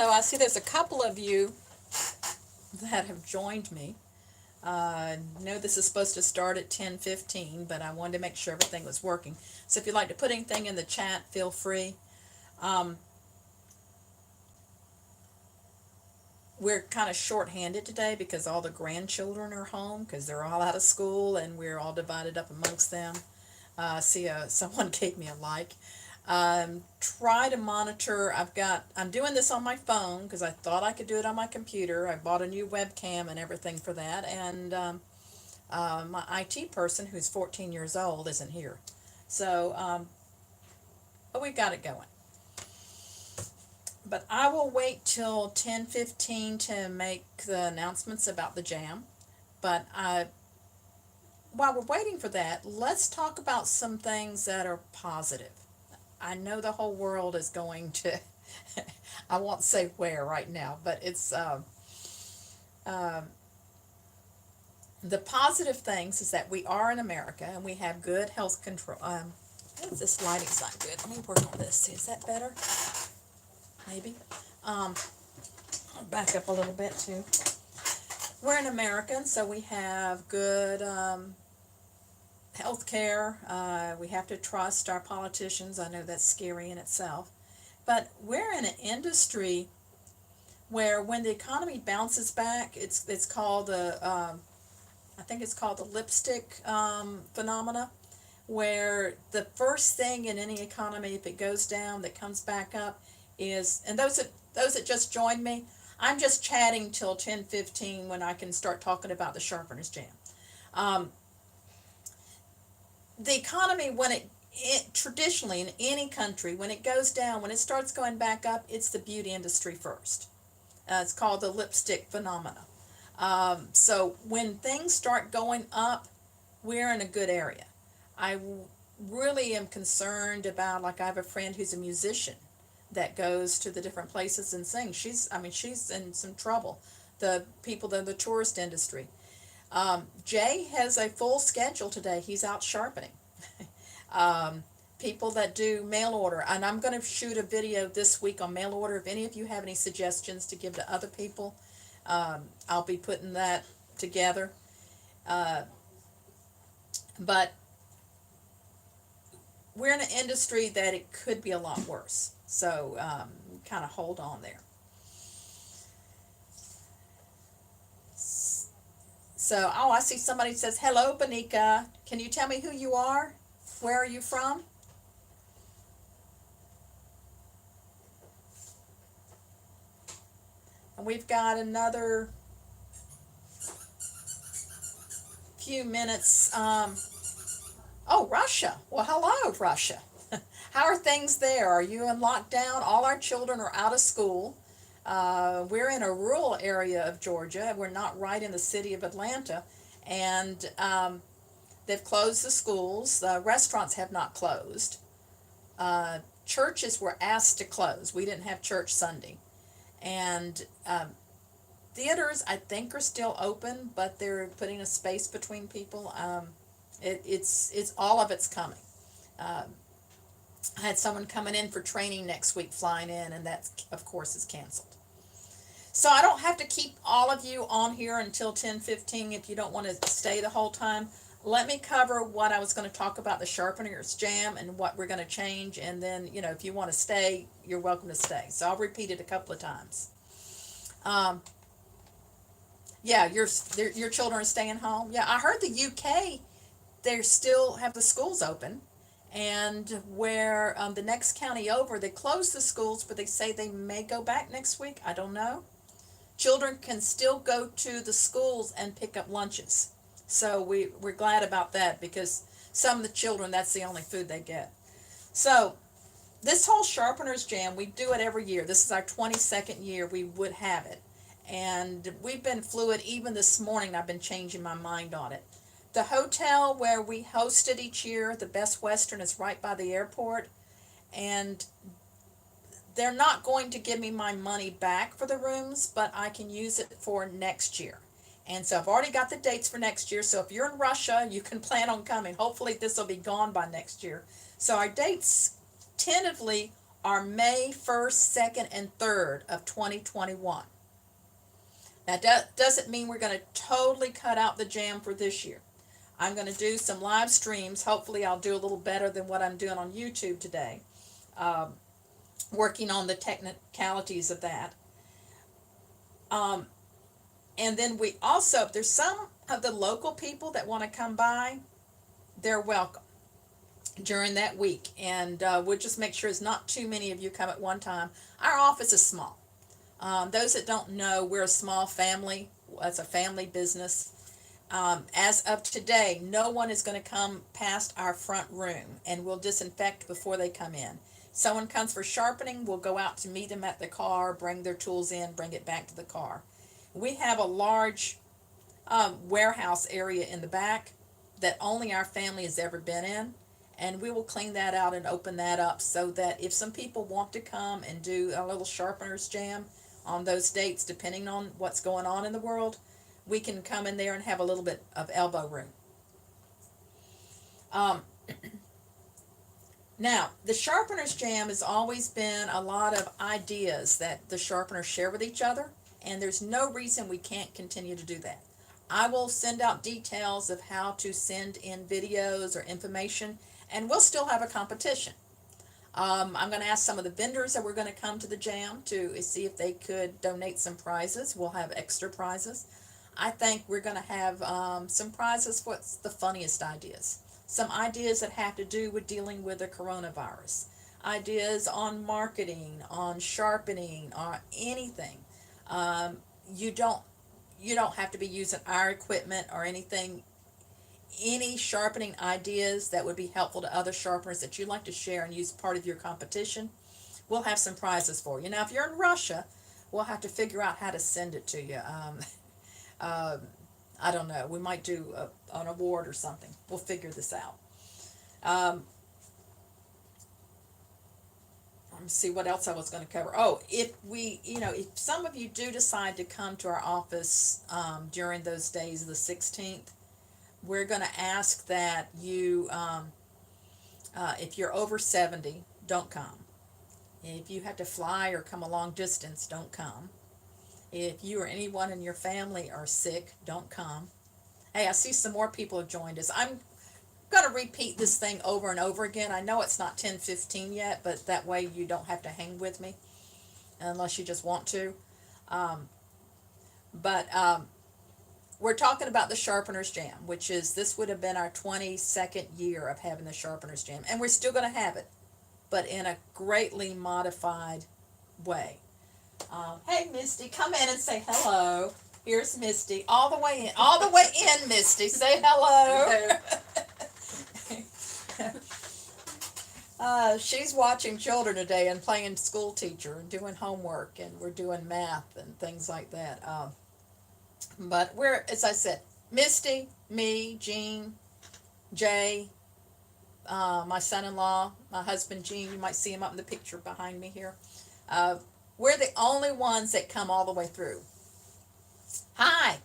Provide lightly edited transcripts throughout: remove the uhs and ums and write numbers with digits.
Hello, I see there's a couple of you that have joined me. Know this is supposed to start at 10:15, but I wanted to make sure everything was working. So if you'd like to put anything in the chat, feel free. Um, we're kind of short-handed today because all the grandchildren are home because they're all out of school and we're all divided up amongst them. See, someone gave me a like. Try to monitor. I'm doing this on my phone because I thought I could do it on my computer. I bought a new webcam and everything for that. And my IT person, who's 14 years old, isn't here. So, but we've got it going. But I will wait till 10:15 to make the announcements about the jam. But while we're waiting for that, let's talk about some things that are positive. I know the whole world is going to, I won't say where right now, but it's uh, the positive things is that we are in America and we have good health control. This lighting's not good. Let me work on this. Is that better? Maybe. I'll back up a little bit too. We're an American, so we have good health care. We have to trust our politicians. I know that's scary in itself. But we're in an industry where when the economy bounces back, it's called I think it's called the lipstick phenomena, where the first thing in any economy, if it goes down, that comes back up is, and those that just joined me, I'm just chatting till 10:15 when I can start talking about the Sharpeners Jam. Um, the economy, when it traditionally in any country, when it goes down, when it starts going back up, it's the beauty industry first. It's called the lipstick phenomena. So when things start going up, we're in a good area. I really am concerned about, like, I have a friend who's a musician that goes to the different places and sings. She's in some trouble. The people in the tourist industry. Jay has a full schedule today. He's out sharpening. People that do mail order, and I'm going to shoot a video this week on mail order. If any of you have any suggestions to give to other people, I'll be putting that together. Uh, but we're in an industry that it could be a lot worse. So kind of hold on there. So, oh, I see somebody says, hello, Bonika. Can you tell me who you are? Where are you from? And we've got another few minutes. Oh, Russia. Well, hello, Russia. How are things there? Are you in lockdown? All our children are out of school. We're in a rural area of Georgia. We're not right in the city of Atlanta. And they've closed the schools. Restaurants have not closed. Churches were asked to close. We didn't have church Sunday. And theaters, I think, are still open, but they're putting a space between people. It's all of it's coming. I had someone coming in for training next week, flying in, and that, of course, is canceled. So I don't have to keep all of you on here until 10:15 if you don't want to stay the whole time. Let me cover what I was going to talk about, the Sharpeners Jam, and what we're going to change, and then, if you want to stay, you're welcome to stay. So I'll repeat it a couple of times. Yeah, your children are staying home. Yeah, I heard the UK, they still have the schools open, and where the next county over, they closed the schools, but they say they may go back next week. I don't know. Children can still go to the schools and pick up lunches. So we're glad about that because some of the children, that's the only food they get. So this whole Sharpeners Jam, we do it every year. This is our 22nd year we would have it. And we've been fluid. Even this morning, I've been changing my mind on it. The hotel where we host it each year, the Best Western, is right by the airport. And they're not going to give me my money back for the rooms, but I can use it for next year. And so I've already got the dates for next year. So if you're in Russia, you can plan on coming. Hopefully this will be gone by next year. So our dates tentatively are May 1st, 2nd, and 3rd of 2021. That doesn't mean we're going to totally cut out the jam for this year. I'm going to do some live streams. Hopefully, I'll do a little better than what I'm doing on YouTube today, um, working on the technicalities of that. Um, and then we also, if there's some of the local people that want to come by, they're welcome during that week. And we'll just make sure it's not too many of you come at one time. Our office is small. Those that don't know, we're a small family. It's a family business. As of today, no one is going to come past our front room, and we'll disinfect before they come in. Someone comes for sharpening, we'll go out to meet them at the car, bring their tools in, bring it back to the car. We have a large warehouse area in the back that only our family has ever been in, and we will clean that out and open that up so that if some people want to come and do a little sharpeners jam on those dates, depending on what's going on in the world, we can come in there and have a little bit of elbow room. Um, Now, the Sharpeners Jam has always been a lot of ideas that the sharpeners share with each other, and there's no reason we can't continue to do that. I will send out details of how to send in videos or information, and we'll still have a competition. I'm going to ask some of the vendors that were going to come to the jam to see if they could donate some prizes. We'll have extra prizes. I think we're going to have some prizes for what's the funniest ideas. Some ideas that have to do with dealing with the coronavirus. Ideas on marketing, on sharpening, or anything. Um, you don't you don't have to be using our equipment or anything. Any sharpening ideas that would be helpful to other sharpeners that you'd like to share and use part of your competition, we'll have some prizes for you. Now, if you're in Russia, we'll have to figure out how to send it to you. Um, I don't know. We might do an award or something. We'll figure this out. Um, let me see what else I was going to cover. Oh, if some of you do decide to come to our office during those days, the 16th, we're going to ask that if you're over 70, don't come. If you have to fly or come a long distance, don't come. If you or anyone in your family are sick, don't come. Hey, I see some more people have joined us. I'm going to repeat this thing over and over again. I know it's not 10:15 yet, but that way you don't have to hang with me unless you just want to. Um, but we're talking about the Sharpeners Jam, which is this would have been our 22nd year of having the Sharpeners Jam, and we're still going to have it, but in a greatly modified way. Hey, Misty, come in and say hello. Here's Misty, all the way in, Misty. Say hello. She's watching children today and playing school teacher and doing homework, and we're doing math and things like that. But we're, as I said, Misty, me, Jean, Jay, my son-in-law, my husband Gene. You might see him up in the picture behind me here. Uh, we're the only ones that come all the way through. Hi,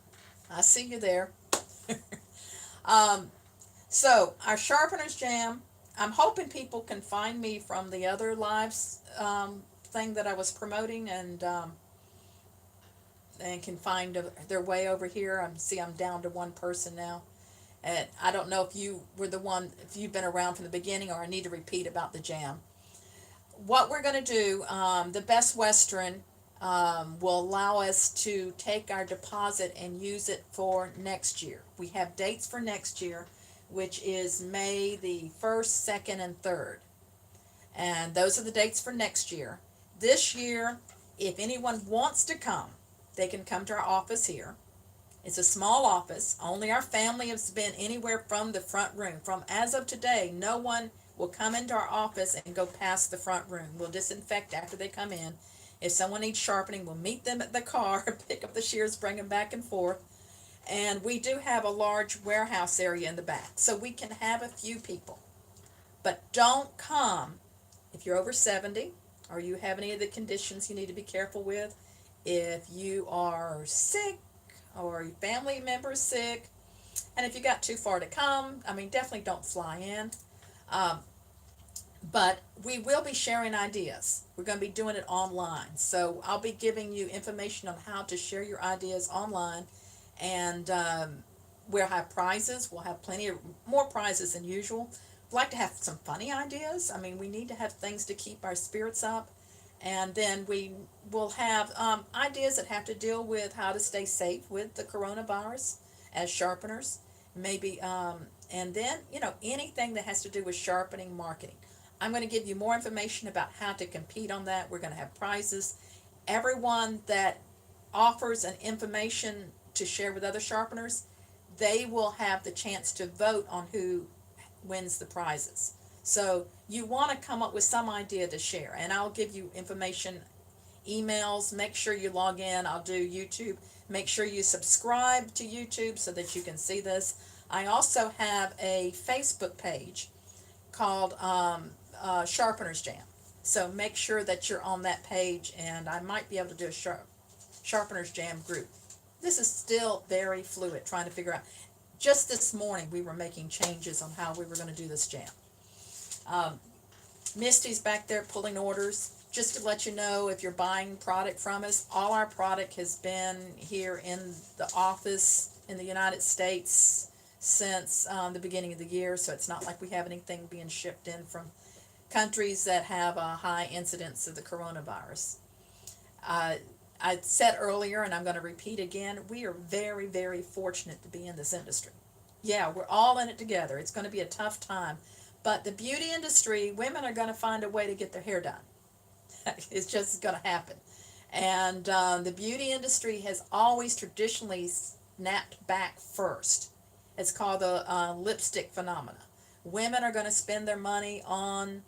I see you there. um, so our Sharpeners Jam. I'm hoping people can find me from the other lives thing that I was promoting, and can find their way over here. I'm down to one person now. And I don't know if you were if you've been around from the beginning, or I need to repeat about the jam. What we're going to do, the Best Western will allow us to take our deposit and use it for next year. We have dates for next year, which is May the 1st, 2nd, and 3rd. And those are the dates for next year. This year, if anyone wants to come, they can come to our office here. It's a small office. Only our family has been anywhere from the front room. From as of today, no one will come into our office and go past the front room. We'll disinfect after they come in. If someone needs sharpening, we'll meet them at the car, pick up the shears, bring them back and forth. And we do have a large warehouse area in the back, so we can have a few people. But don't come if you're over 70 or you have any of the conditions you need to be careful with. If you are sick or your family member is sick, and if you got too far to come, definitely don't fly in. Um, but we will be sharing ideas. We're going to be doing it online. So I'll be giving you information on how to share your ideas online. And we'll have prizes. We'll have plenty of more prizes than usual. I'd like to have some funny ideas. I mean, we need to have things to keep our spirits up. And then we will have ideas that have to deal with how to stay safe with the coronavirus as sharpeners. Maybe, and then, anything that has to do with sharpening marketing. I'm going to give you more information about how to compete on that. We're going to have prizes. Everyone that offers an information to share with other sharpeners, they will have the chance to vote on who wins the prizes. So you want to come up with some idea to share, and I'll give you information, emails. Make sure you log in. I'll do YouTube. Make sure you subscribe to YouTube so that you can see this. I also have a Facebook page called Sharpeners Jam. So make sure that you're on that page, and I might be able to do a Sharpeners Jam group. This is still very fluid, trying to figure out. Just this morning, we were making changes on how we were going to do this jam. Um, Misty's back there pulling orders. Just to let you know, if you're buying product from us, all our product has been here in the office in the United States since the beginning of the year, so it's not like we have anything being shipped in from countries that have a high incidence of the coronavirus. Uh, I said earlier, and I'm going to repeat again, we are very, very fortunate to be in this industry. Yeah, we're all in it together. It's going to be a tough time. But the beauty industry, women are going to find a way to get their hair done. It's just going to happen. And the beauty industry has always traditionally snapped back first. It's called the lipstick phenomena. Women are going to spend their money on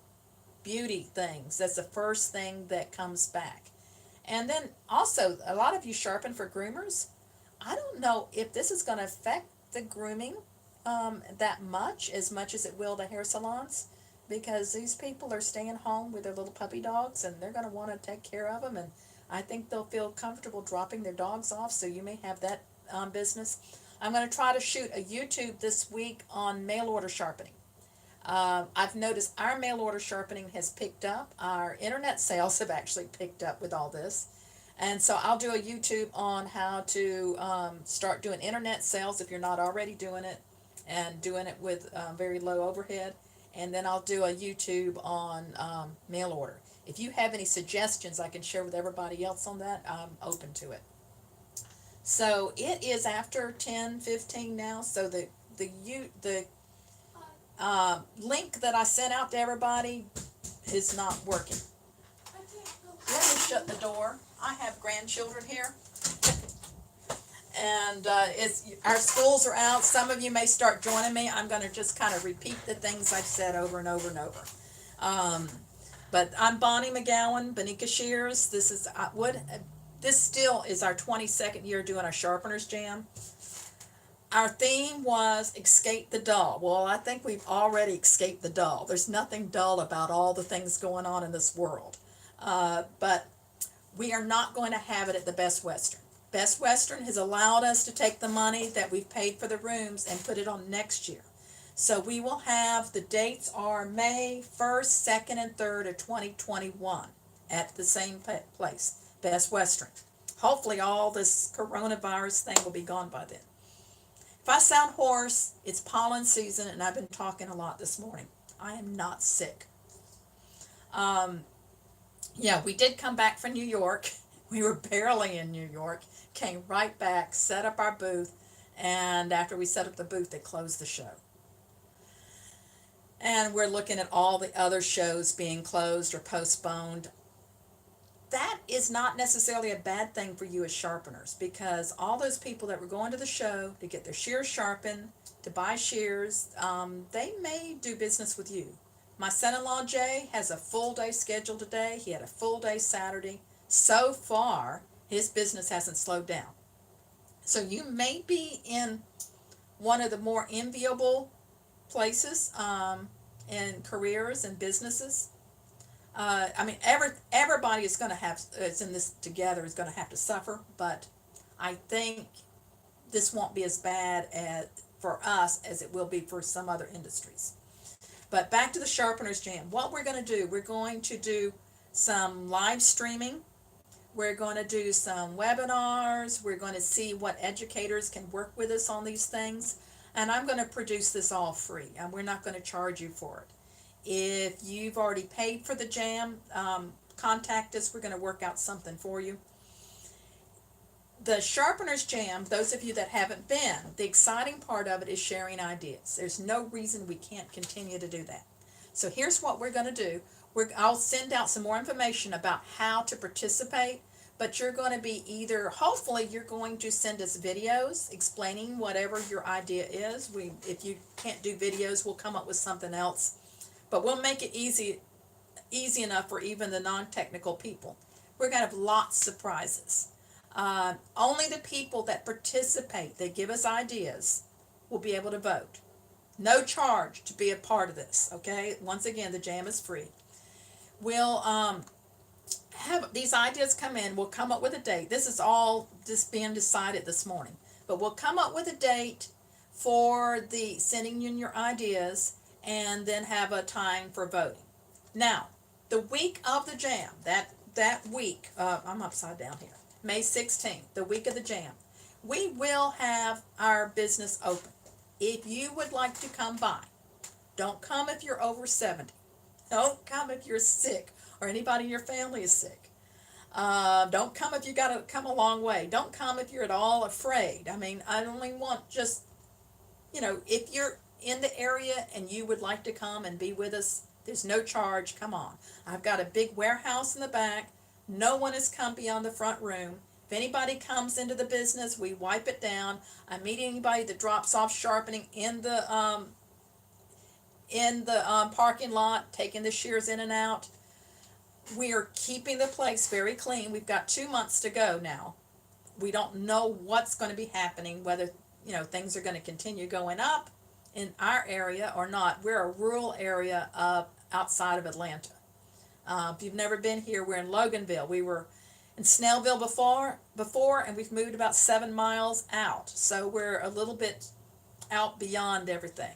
beauty things. That's the first thing that comes back. And then also, a lot of you sharpen for groomers. I don't know if this is going to affect the grooming that much as it will the hair salons, because these people are staying home with their little puppy dogs, and they're going to want to take care of them, and I think they'll feel comfortable dropping their dogs off, so you may have that business. I'm going to try to shoot a YouTube this week on mail order sharpening. I've noticed our mail order sharpening has picked up. Our internet sales have actually picked up with all this. And so I'll do a YouTube on how to start doing internet sales if you're not already doing it, and doing it with very low overhead. And then I'll do a YouTube on mail order. If you have any suggestions I can share with everybody else on that, I'm open to it. So it is after 10:15 now, so the link that I sent out to everybody is not working. Let me shut the door. I have grandchildren here, and it's our schools are out. Some of you may start joining me. I'm going to just kind of repeat the things I've said over and over and over. But I'm Bonnie McGowan, Bonika Shears. This still is our 22nd year doing our Sharpeners Jam. Our theme was escape the dull. Well, I think we've already escaped the dull. There's nothing dull about all the things going on in this world. But we are not going to have it at the Best Western. Best Western has allowed us to take the money that we've paid for the rooms and put it on next year. So we will have, the dates are May 1st, 2nd, and 3rd of 2021 at the same place, Best Western. Hopefully all this coronavirus thing will be gone by then. If I sound hoarse, it's pollen season, and I've been talking a lot this morning. I am not sick. Yeah, we did come back from New York. We were barely in New York, came right back, set up our booth, and after we set up the booth, they closed the show. And we're looking at all the other shows being closed or postponed. That is not necessarily a bad thing for you as sharpeners, because all those people that were going to the show to get their shears sharpened, to buy shears, they may do business with you. My son-in-law Jay has a full day scheduled today. He had a full day Saturday. So far, his business hasn't slowed down. So you may be in one of the more enviable places in careers and businesses. I mean, everybody is going to have, is in this together, is going to have to suffer, but I think this won't be as bad for us as it will be for some other industries. But back to the Sharpeners Jam. What we're going to do, we're going to do some live streaming. We're going to do some webinars. We're going to see what educators can work with us on these things. And I'm going to produce this all free, and we're not going to charge you for it. If you've already paid for the jam, contact us. We're going to work out something for you. The Sharpeners Jam, those of you that haven't been, the exciting part of it is sharing ideas. There's no reason we can't continue to do that. So here's what we're going to do. I'll send out some more information about how to participate, but you're going to be either, hopefully you're going to send us videos explaining whatever your idea is. If you can't do videos, we'll come up with something else. But we'll make it easy enough for even the non-technical people. We're going to have lots of prizes. Only the people that participate, that give us ideas, will be able to vote. No charge to be a part of this, okay? Once again, the jam is free. We'll have these ideas come in. We'll come up with a date. This is all just being decided this morning. But we'll come up with a date for the sending in your ideas and then have a time for voting. Now, the week of the jam, that week, I'm upside down here, May 16th, the week of the jam, we will have our business open. If you would like to come by, don't come if you're over 70. Don't come if you're sick or anybody in your family is sick. Don't come if you got to come a long way. Don't come if you're at all afraid. I mean, I only want just, if you're in the area and you would like to come and be with us, there's no charge. Come on. I've got a big warehouse in the back. No one has come beyond the front room. If anybody comes into the business, we wipe it down. I meet anybody that drops off sharpening in the parking lot, taking the shears in and out. We are keeping the place very clean. We've got 2 months to go now. We don't know what's going to be happening, whether things are going to continue going up in our area or not. We're a rural area outside of Atlanta. If you've never been here, we're in Loganville. We were in Snellville before, and we've moved about 7 miles out. So we're a little bit out beyond everything.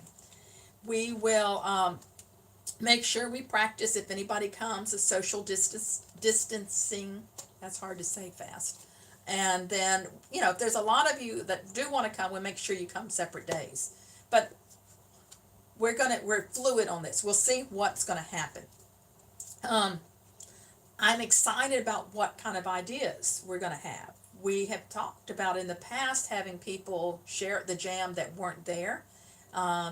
We will make sure we practice, if anybody comes, a social distancing. That's hard to say fast. And then, if there's a lot of you that do want to come, we'll make sure you come separate days. But we're fluid on this. We'll see what's going to happen. I'm excited about what kind of ideas we're going to have. We have talked about in the past having people share the jam that weren't there,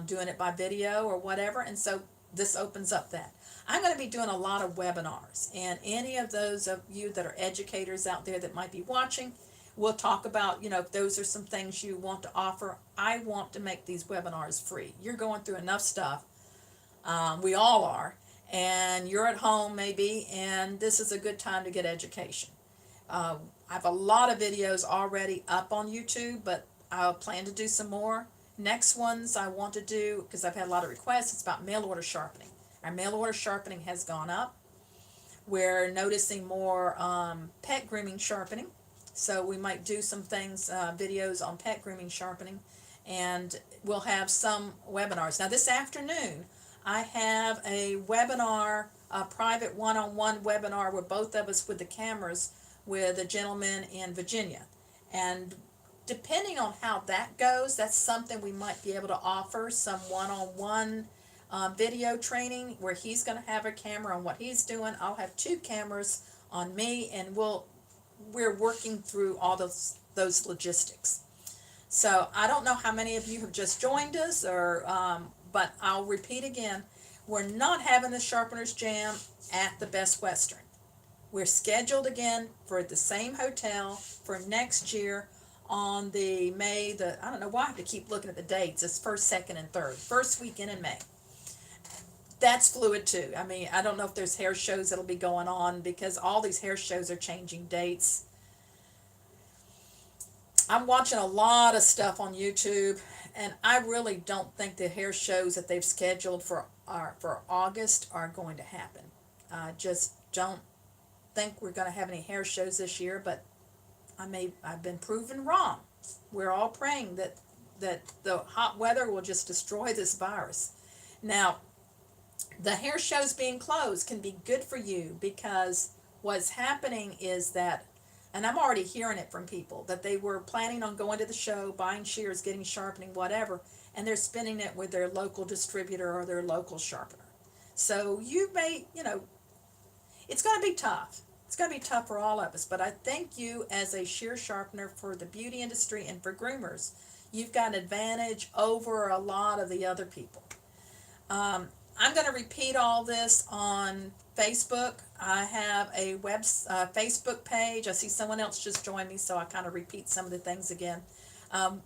doing it by video or whatever, and so this opens up that. I'm going to be doing a lot of webinars, and any of those of you that are educators out there that might be watching, we'll talk about, if those are some things you want to offer. I want to make these webinars free. You're going through enough stuff. We all are. And you're at home maybe, and this is a good time to get education. I have a lot of videos already up on YouTube, but I'll plan to do some more. Next ones I want to do, because I've had a lot of requests, it's about mail order sharpening. Our mail order sharpening has gone up. We're noticing more pet grooming sharpening, so we might do some things, videos on pet grooming sharpening, and we'll have some webinars. Now this afternoon, I have a webinar, a private one-on-one webinar with both of us with the cameras with a gentleman in Virginia. And depending on how that goes, that's something we might be able to offer, some one-on-one video training where he's going to have a camera on what he's doing. I'll have 2 cameras on me, and we're working through all those logistics. So I don't know how many of you have just joined us, or but I'll repeat again, we're not having the Sharpeners Jam at the Best Western. We're scheduled again for the same hotel for next year on the I don't know why I have to keep looking at the dates. It's 1st, 2nd, and 3rd. First weekend in May. That's fluid too. I mean, I don't know if there's hair shows that'll be going on, because all these hair shows are changing dates. I'm watching a lot of stuff on YouTube, and I really don't think the hair shows that they've scheduled for August are going to happen. I just don't think we're going to have any hair shows this year, but I've been proven wrong. We're all praying that the hot weather will just destroy this virus. Now, The hair shows being closed can be good for you because what's happening is that, and I'm already hearing it from people, that they were planning on going to the show, buying shears, getting sharpening, whatever, and they're spending it with their local distributor or their local sharpener. So you may, it's going to be tough. It's going to be tough for all of us, but I think you, as a shear sharpener for the beauty industry and for groomers, you've got an advantage over a lot of the other people. I'm going to repeat all this on Facebook. I have a Facebook page. I see someone else just joined me, so I kind of repeat some of the things again. On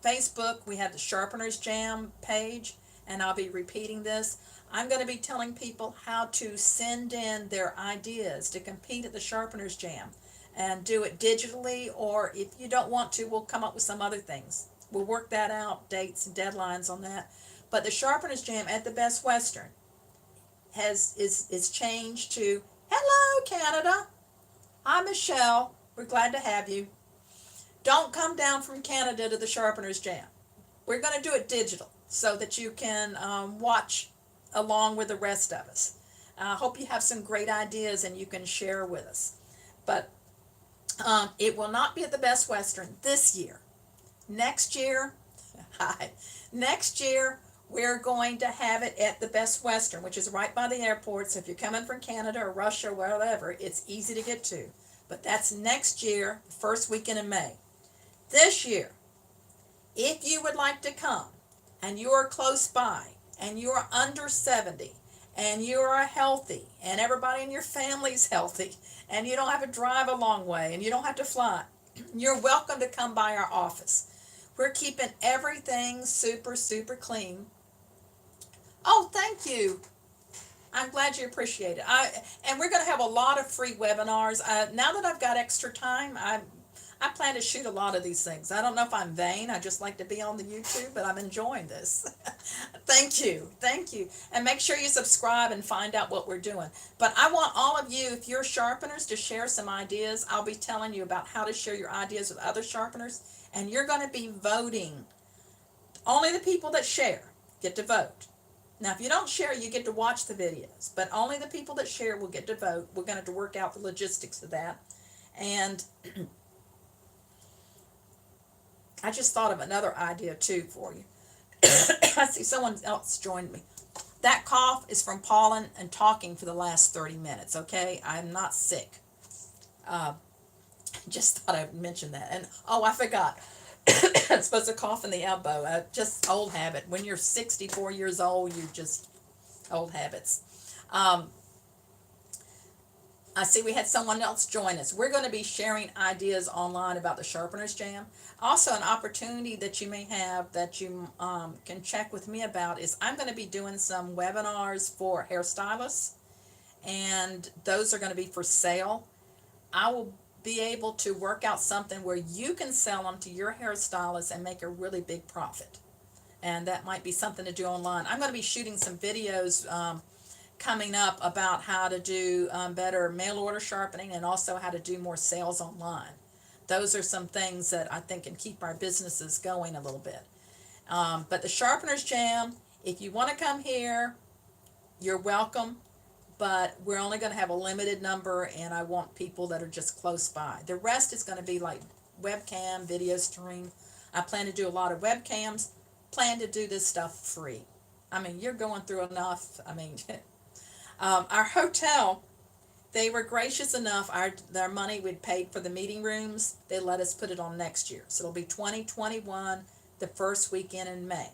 Facebook, we have the Sharpeners Jam page, and I'll be repeating this. I'm going to be telling people how to send in their ideas to compete at the Sharpeners Jam and do it digitally, or if you don't want to, we'll come up with some other things. We'll work that out, dates and deadlines on that. But the Sharpeners Jam at the Best Western is changed to Hello Canada. I'm Michelle. We're glad to have you. Don't come down from Canada to the Sharpeners Jam. We're going to do it digital so that you can watch along with the rest of us. I hope you have some great ideas and you can share with us. But it will not be at the Best Western this year. Next year, hi. Next year, we're going to have it at the Best Western, which is right by the airport. So if you're coming from Canada or Russia or wherever, it's easy to get to. But that's next year, first weekend in May. This year, if you would like to come and you are close by and you are under 70 and you are healthy and everybody in your family's healthy and you don't have to drive a long way and you don't have to fly, you're welcome to come by our office. We're keeping everything super, super clean. Oh, thank you. I'm glad you appreciate it. And we're going to have a lot of free webinars. Now that I've got extra time, I plan to shoot a lot of these things. I don't know if I'm vain. I just like to be on the YouTube, but I'm enjoying this. Thank you. Thank you. And make sure you subscribe and find out what we're doing. But I want all of you, if you're sharpeners, to share some ideas. I'll be telling you about how to share your ideas with other sharpeners. And you're going to be voting. Only the people that share get to vote. Now, if you don't share, you get to watch the videos. But only the people that share will get to vote. We're going to have to work out the logistics of that. And I just thought of another idea too for you. I see someone else joined me. That cough is from pollen and talking for the last 30 minutes, okay? I'm not sick. Just thought I'd mention that. And, oh, I forgot. I'm supposed to cough in the elbow. Just old habit. When you're 64 years old, you just, old habits. I see we had someone else join us. We're going to be sharing ideas online about the Sharpeners Jam. Also, an opportunity that you may have that you can check with me about is I'm going to be doing some webinars for hairstylists, and those are going to be for sale. I will be able to work out something where you can sell them to your hairstylist and make a really big profit. And that might be something to do online. I'm going to be shooting some videos coming up about how to do better mail order sharpening and also how to do more sales online. Those are some things that I think can keep our businesses going a little bit. But the Sharpeners Jam, if you want to come here, you're welcome. But we're only going to have a limited number, and I want people that are just close by. The rest is going to be like webcam, video stream. I plan to do a lot of webcams. Plan to do this stuff free. I mean, you're going through enough. I mean, our hotel, they were gracious enough. Their money we'd paid for the meeting rooms. They let us put it on next year. So it'll be 2021, the first weekend in May.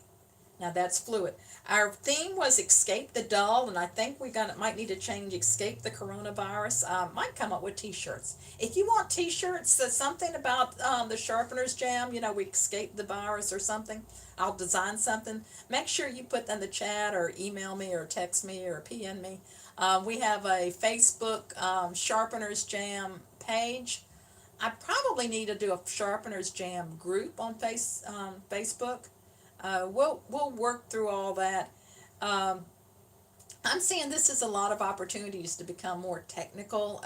Now that's fluid. Our theme was Escape the Dull, and I think might need to change Escape the Coronavirus. Might come up with t-shirts. If you want t-shirts, something about the Sharpeners Jam, we escape the virus or something, I'll design something. Make sure you put in the chat or email me or text me or PM me. We have a Facebook Sharpeners Jam page. I probably need to do a Sharpeners Jam group on Facebook. We'll work through all that. I'm seeing this is a lot of opportunities to become more technical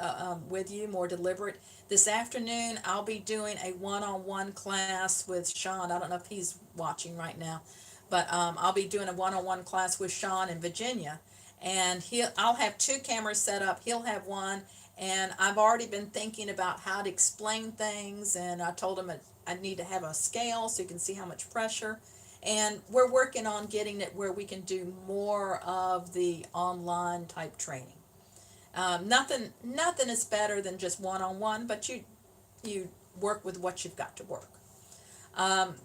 with you, more deliberate. This afternoon, I'll be doing a one-on-one class with Sean. I don't know if he's watching right now, But I'll be doing a one-on-one class with Sean in Virginia, and I'll have two cameras set up. He'll have one, and I've already been thinking about how to explain things. And I told him I need to have a scale so you can see how much pressure. And we're working on getting it where we can do more of the online type training. Nothing is better than just one-on-one, but you work with what you've got to work. Um,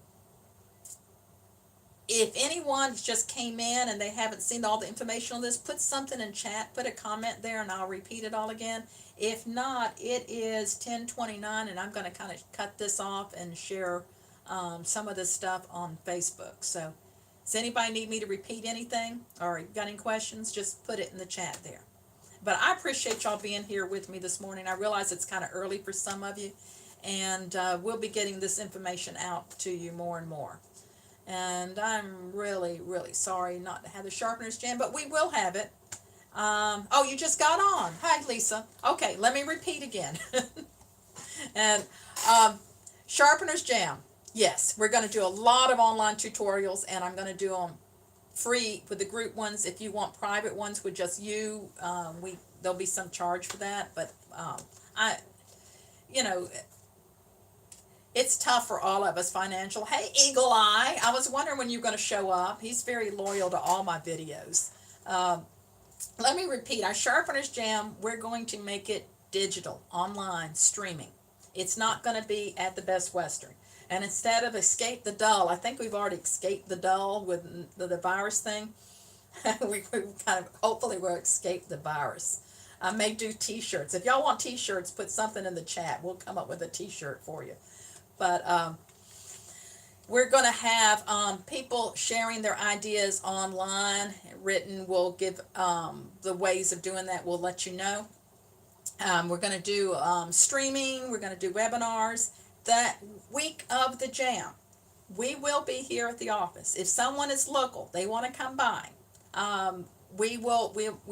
if anyone just came in and they haven't seen all the information on this, put something in chat, put a comment there, and I'll repeat it all again. If not, it is 10:29, and I'm going to kind of cut this off and share some of this stuff on Facebook. So, does anybody need me to repeat anything, or you got any questions? Just put it in the chat there. But I appreciate y'all being here with me this morning. I realize it's kind of early for some of you, and we'll be getting this information out to you more and more. And I'm really, really sorry not to have the Sharpeners Jam, but we will have it. Oh, you just got on. Hi, Lisa. Okay, let me repeat again. And Sharpeners Jam. Yes, we're going to do a lot of online tutorials, and I'm going to do them free with the group ones. If you want private ones with just you, there'll be some charge for that. But I, you know, it's tough for all of us financial. Hey, Eagle Eye, I was wondering when you're going to show up. He's very loyal to all my videos. Let me repeat, our Sharpeners Jam, we're going to make it digital, online, streaming. It's not going to be at the Best Western. And instead of escape the dull, I think we've already escaped the dull with the virus thing. we kind of, hopefully we'll escape the virus. I may do t-shirts. If y'all want t-shirts, put something in the chat. We'll come up with a t-shirt for you. But we're going to have people sharing their ideas online, written. We'll give the ways of doing that. We'll let you know. We're going to do streaming. We're going to do webinars. That week of the jam, we will be here at the office. If someone is local, they want to come by. We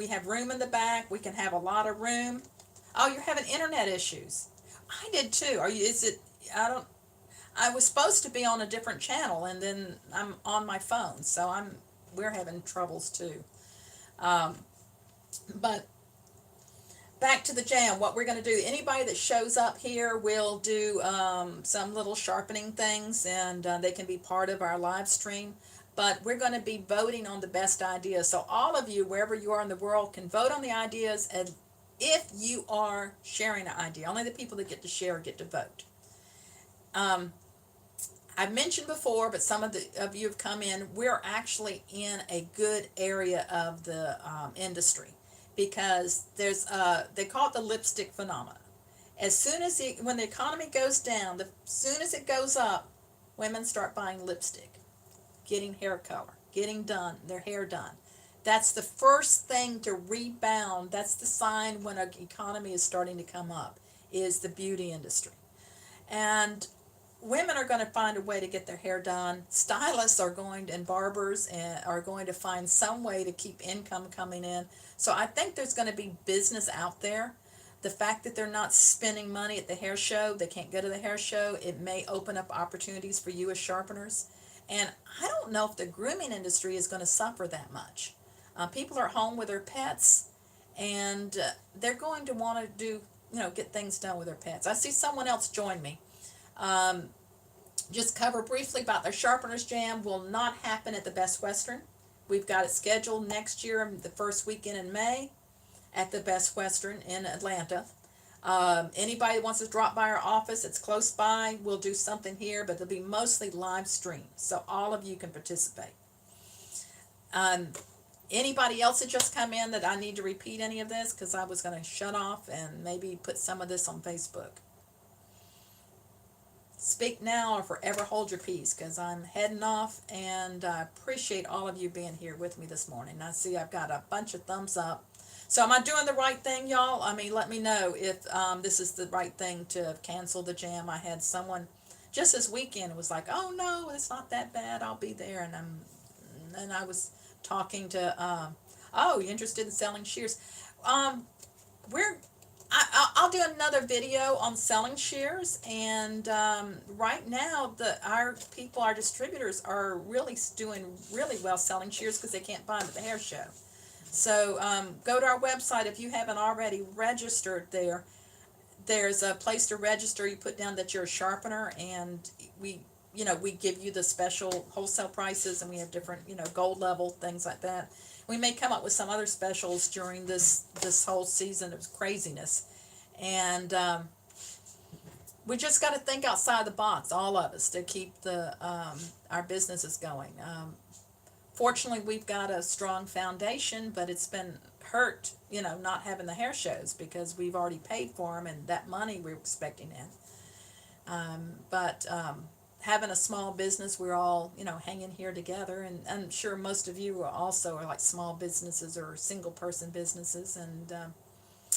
have room in the back. We can have a lot of room. Oh, you're having internet issues. I did too. Are you? Is it? I was supposed to be on a different channel, and then I'm on my phone, so we're having troubles too. But back to the jam, what we're going to do, anybody that shows up here will do some little sharpening things, and they can be part of our live stream. But we're going to be voting on the best ideas. So all of you, wherever you are in the world, can vote on the ideas, and if you are sharing an idea, only the people that get to share get to vote. I've mentioned before, but some of you have come in, we're actually in a good area of the industry, because there's they call it the lipstick phenomenon. As soon as when the economy goes down, as soon as it goes up, women start buying lipstick, getting hair color, getting their hair done. That's the first thing to rebound. That's the sign when an economy is starting to come up, is the beauty industry. And women are going to find a way to get their hair done. Stylists are going and barbers are going to find some way to keep income coming in. So I think there's going to be business out there. The fact that they're not spending money at the hair show, they can't go to the hair show, it may open up opportunities for you as sharpeners. And I don't know if the grooming industry is going to suffer that much. People are home with their pets, and they're going to want to do, get things done with their pets. I see someone else join me. Just cover briefly about their Sharpeners Jam. Will not happen at the Best Western. We've got it scheduled next year, the first weekend in May, at the Best Western in Atlanta. Anybody that wants to drop by our office, it's close by, we'll do something here, but it'll be mostly live stream, so all of you can participate. Anybody else that just come in that I need to repeat any of this, because I was going to shut off and maybe put some of this on Facebook. Speak now or forever hold your peace, because I'm heading off, and I appreciate all of you being here with me this morning. I see I've got a bunch of thumbs up. So am I doing the right thing, y'all? I mean, let me know if this is the right thing to cancel the jam. I had someone just this weekend was like, oh no, it's not that bad, I'll be there. And I was talking to, oh, you interested in selling shears? We're I'll do another video on selling shears, and right now our people, our distributors, are really doing really well selling shears because they can't buy them at the hair show. So go to our website if you haven't already registered there. There's a place to register. You put down that you're a sharpener, and we, we give you the special wholesale prices, and we have different, gold level things like that. We may come up with some other specials during this whole season of craziness, and we just got to think outside the box, all of us, to keep the our businesses going. Fortunately, we've got a strong foundation, but it's been hurt, not having the hair shows because we've already paid for them and that money we're expecting in. But having a small business, we're all, hanging here together. And I'm sure most of you are also are like small businesses or single person businesses. And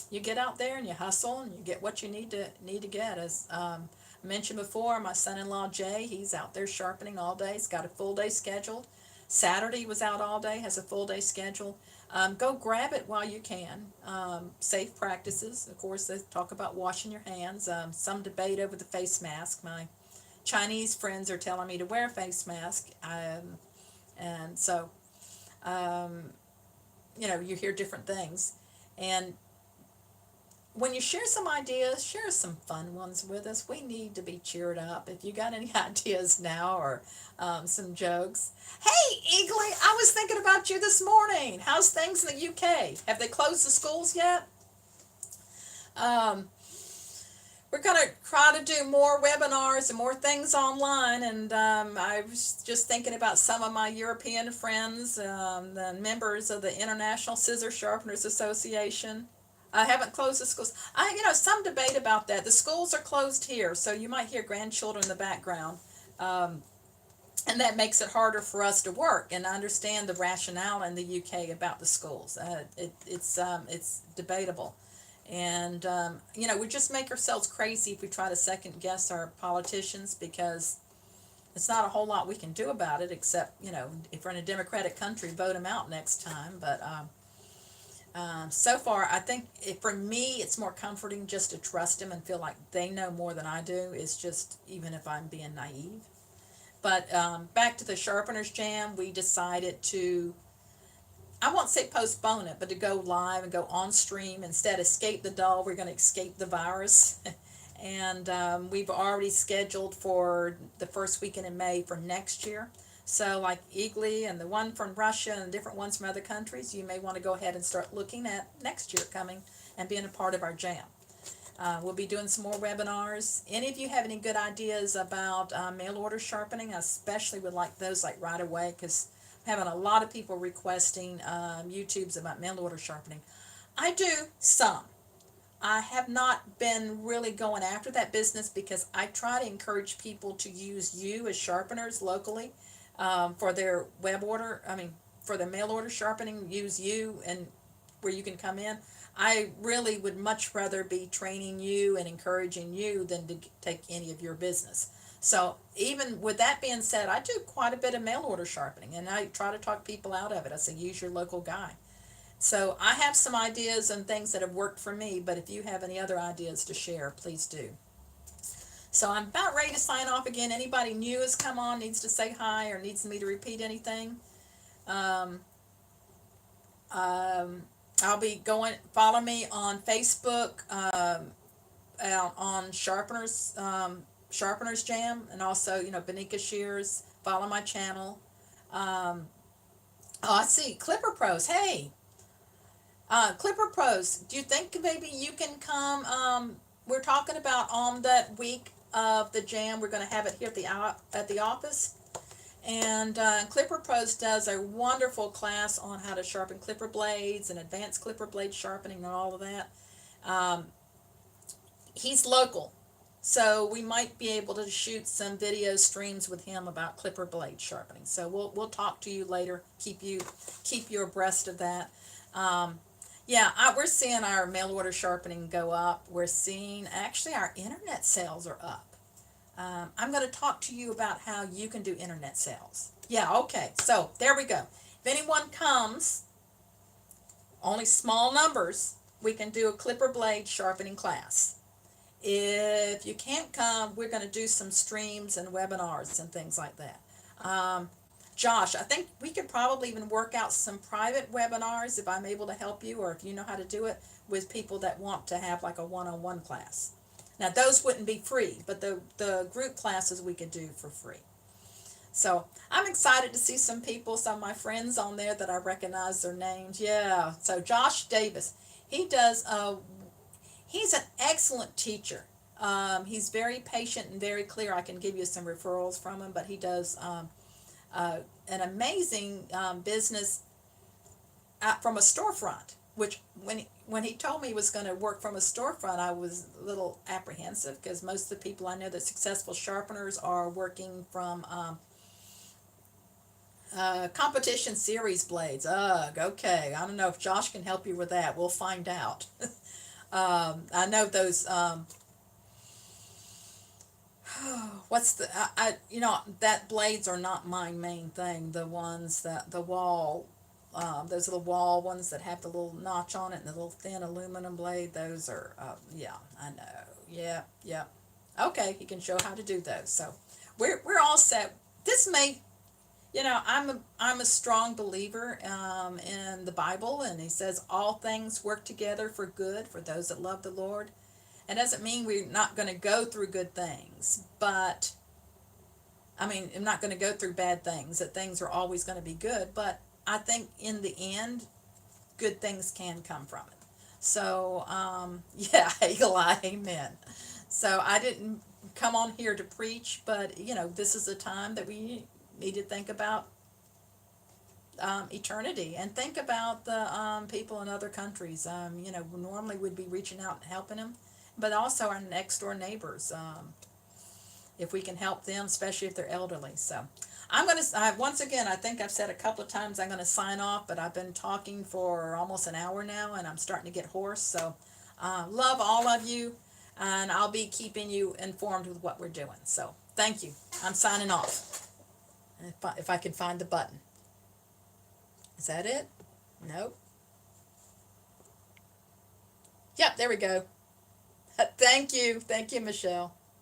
you get out there and you hustle and you get what you need to get. As I mentioned before, my son-in-law Jay, he's out there sharpening all day. He's got a full day scheduled. Saturday was out all day, has a full day schedule. Go grab it while you can. Safe practices, of course, they talk about washing your hands. Some debate over the face mask. My Chinese friends are telling me to wear a face mask. And so, you hear different things. And when you share some ideas, share some fun ones with us. We need to be cheered up. If you got any ideas now or some jokes. Hey, Eagly, I was thinking about you this morning. How's things in the UK? Have they closed the schools yet? Um, we're going to try to do more webinars and more things online. And I was just thinking about some of my European friends, the members of the International Scissor Sharpeners Association. I haven't closed the schools. Some debate about that. The schools are closed here, so you might hear grandchildren in the background. And that makes it harder for us to work. And I understand the rationale in the UK about the schools. It's debatable. And, we just make ourselves crazy if we try to second guess our politicians because it's not a whole lot we can do about it except, if we're in a democratic country, vote them out next time. But so far, I think for me, it's more comforting just to trust them and feel like they know more than I do. It's just, even if I'm being naive. But back to the Sharpeners Jam, we decided to, I won't say postpone it, but to go live and go on stream. Instead of escape the doll, we're going to escape the virus. And we've already scheduled for the first weekend in May for next year. So like Eagly and the one from Russia and different ones from other countries, you may want to go ahead and start looking at next year coming and being a part of our jam. We'll be doing some more webinars. Any of you have any good ideas about mail order sharpening? I especially would like those like right away because I'm having a lot of people requesting YouTubes about mail order sharpening. I do some. I have not been really going after that business because I try to encourage people to use you as sharpeners locally for their for their mail order sharpening, use you and where you can come in. I really would much rather be training you and encouraging you than to take any of your business. So even with that being said, I do quite a bit of mail order sharpening and I try to talk people out of it. I say, use your local guy. So I have some ideas and things that have worked for me, but if you have any other ideas to share, please do. So I'm about ready to sign off again. Anybody new has come on, needs to say hi, or needs me to repeat anything. I'll be going, follow me on Facebook, on Sharpeners Jam, and also, Bonika Shears. Follow my channel. I see, Clipper Pros, hey. Clipper Pros, do you think maybe you can come, we're talking about on that week of the jam, we're going to have it here at the office. And Clipper Pros does a wonderful class on how to sharpen clipper blades and advanced clipper blade sharpening and all of that. He's local, so we might be able to shoot some video streams with him about clipper blade sharpening. So we'll talk to you later. Keep you abreast of that. We're seeing our mail order sharpening go up. We're seeing actually our internet sales are up. I'm going to talk to you about how you can do internet sales. Yeah, okay. So there we go. If anyone comes, only small numbers, we can do a clipper blade sharpening class. If you can't come, we're going to do some streams and webinars and things like that. Um, Josh, I think we could probably even work out some private webinars if I'm able to help you, or if you know how to do it, with people that want to have like a one-on-one class. Now, those wouldn't be free, but the group classes we could do for free. So I'm excited to see some people, some of my friends on there that I recognize their names. Yeah. So Josh Davis, he does. He's an excellent teacher. He's very patient and very clear. I can give you some referrals from him, but he does an amazing business from a storefront. Which when he told me he was going to work from a storefront, I was a little apprehensive because most of the people I know that successful sharpeners are working from competition series blades. Ugh, okay. I don't know if Josh can help you with that. We'll find out. I know those. What's the? That blades are not my main thing. The ones that the wall, those little wall ones that have the little notch on it and the little thin aluminum blade. Those are. Yeah, I know. Yeah, yeah. Okay, he can show how to do those. So we're all set. This may I'm a strong believer in the Bible, and he says all things work together for good for those that love the Lord. It doesn't mean we're not going to go through good things, but I mean, I'm not going to go through bad things, that things are always going to be good, but I think in the end, good things can come from it. So, yeah, Eli, amen. So I didn't come on here to preach, but, this is a time that we need to think about eternity and think about the people in other countries. Normally we'd be reaching out and helping them, but also our next door neighbors. If we can help them, especially if they're elderly. So I'm going to, once again, I think I've said a couple of times I'm going to sign off, but I've been talking for almost an hour now and I'm starting to get hoarse. So love all of you, and I'll be keeping you informed with what we're doing. So thank you. I'm signing off. If I can find the button. Is that it? Nope. Yep, there we go. Thank you. Thank you, Michelle.